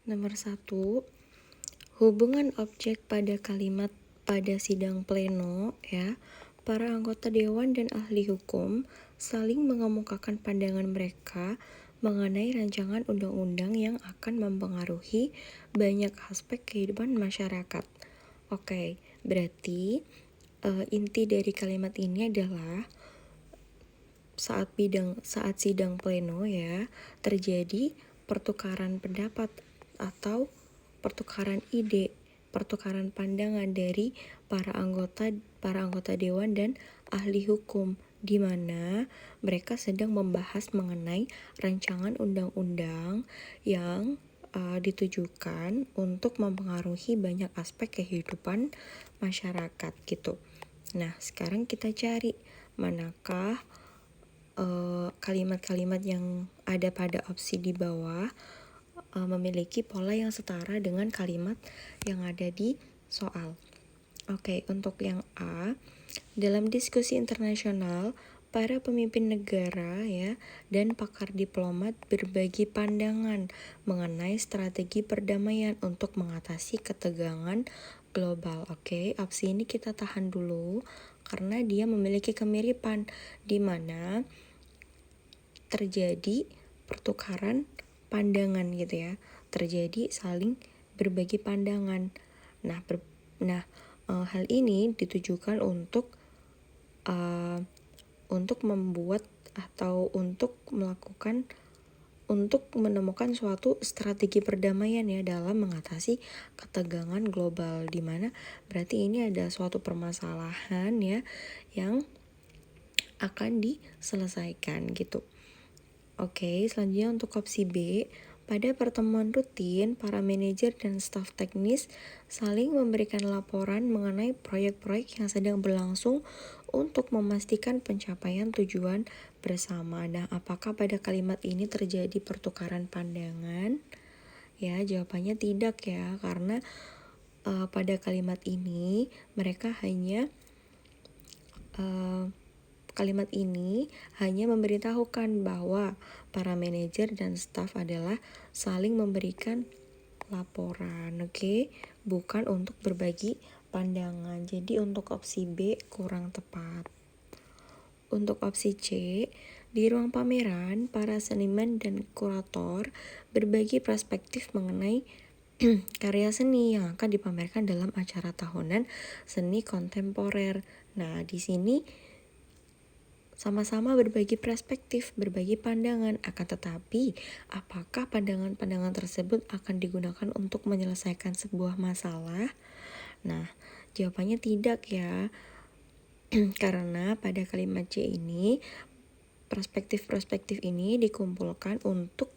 Nomor 1, hubungan objek pada kalimat pada sidang pleno ya. Para anggota dewan dan ahli hukum saling mengemukakan pandangan mereka mengenai rancangan undang-undang yang akan mempengaruhi banyak aspek kehidupan masyarakat. Oke, berarti inti dari kalimat ini adalah saat sidang pleno ya, terjadi pertukaran pendapat atau pertukaran ide, pertukaran pandangan dari para anggota dewan dan ahli hukum, di mana mereka sedang membahas mengenai rancangan undang-undang yang ditujukan untuk mempengaruhi banyak aspek kehidupan masyarakat gitu. Nah, sekarang kita cari manakah kalimat-kalimat yang ada pada opsi di bawah memiliki pola yang setara dengan kalimat yang ada di soal. Oke, untuk yang A, dalam diskusi internasional, para pemimpin negara ya dan pakar diplomat berbagi pandangan mengenai strategi perdamaian untuk mengatasi ketegangan global. Oke, opsi ini kita tahan dulu karena dia memiliki kemiripan di mana terjadi pertukaran pandangan gitu ya, terjadi saling berbagi pandangan. Hal ini ditujukan untuk membuat atau untuk menemukan suatu strategi perdamaian ya dalam mengatasi ketegangan global, di mana berarti ini ada suatu permasalahan ya yang akan diselesaikan gitu. Oke, selanjutnya untuk opsi B, pada pertemuan rutin, para manajer dan staf teknis saling memberikan laporan mengenai proyek-proyek yang sedang berlangsung untuk memastikan pencapaian tujuan bersama. Nah, apakah pada kalimat ini terjadi pertukaran pandangan? Ya, jawabannya tidak ya, karena pada kalimat ini mereka hanya kalimat ini hanya memberitahukan bahwa para manajer dan staf adalah saling memberikan laporan, oke? Bukan untuk berbagi pandangan. Jadi untuk opsi B kurang tepat. Untuk opsi C, di ruang pameran, para seniman dan kurator berbagi perspektif mengenai karya seni yang akan dipamerkan dalam acara tahunan seni kontemporer. Nah, di sini sama-sama berbagi perspektif, berbagi pandangan, akan tetapi apakah pandangan-pandangan tersebut akan digunakan untuk menyelesaikan sebuah masalah? Nah, jawabannya tidak ya. Karena pada kalimat C ini perspektif-perspektif ini dikumpulkan untuk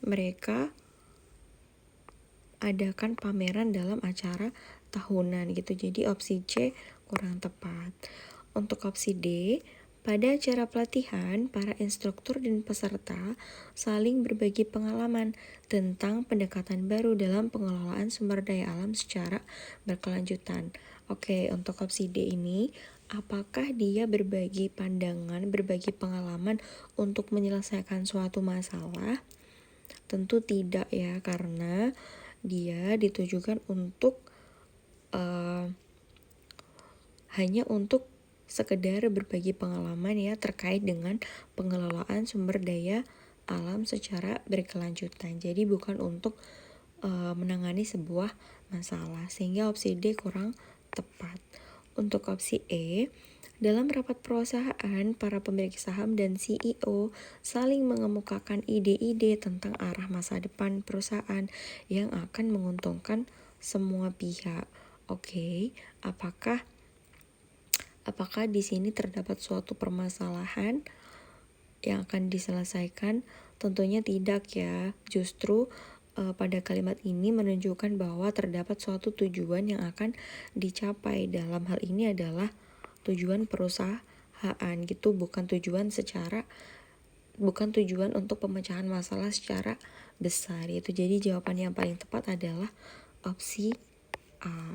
mereka adakan pameran dalam acara tahunan gitu. Jadi opsi C kurang tepat. Untuk opsi D, pada acara pelatihan, para instruktur dan peserta saling berbagi pengalaman tentang pendekatan baru dalam pengelolaan sumber daya alam secara berkelanjutan. Oke, untuk opsi D ini, apakah dia berbagi pandangan, berbagi pengalaman untuk menyelesaikan suatu masalah? Tentu tidak ya, karena dia ditujukan untuk hanya untuk sekedar berbagi pengalaman ya terkait dengan pengelolaan sumber daya alam secara berkelanjutan. Jadi bukan untuk menangani sebuah masalah, sehingga opsi D kurang tepat. Untuk opsi E, dalam rapat perusahaan, para pemilik saham dan CEO saling mengemukakan ide-ide tentang arah masa depan perusahaan yang akan menguntungkan semua pihak. Oke, apakah di sini terdapat suatu permasalahan yang akan diselesaikan? Tentunya tidak ya. Justru pada kalimat ini menunjukkan bahwa terdapat suatu tujuan yang akan dicapai. Dalam hal ini adalah tujuan perusahaan gitu, bukan tujuan untuk pemecahan masalah secara besar itu. Jadi jawaban yang paling tepat adalah opsi A.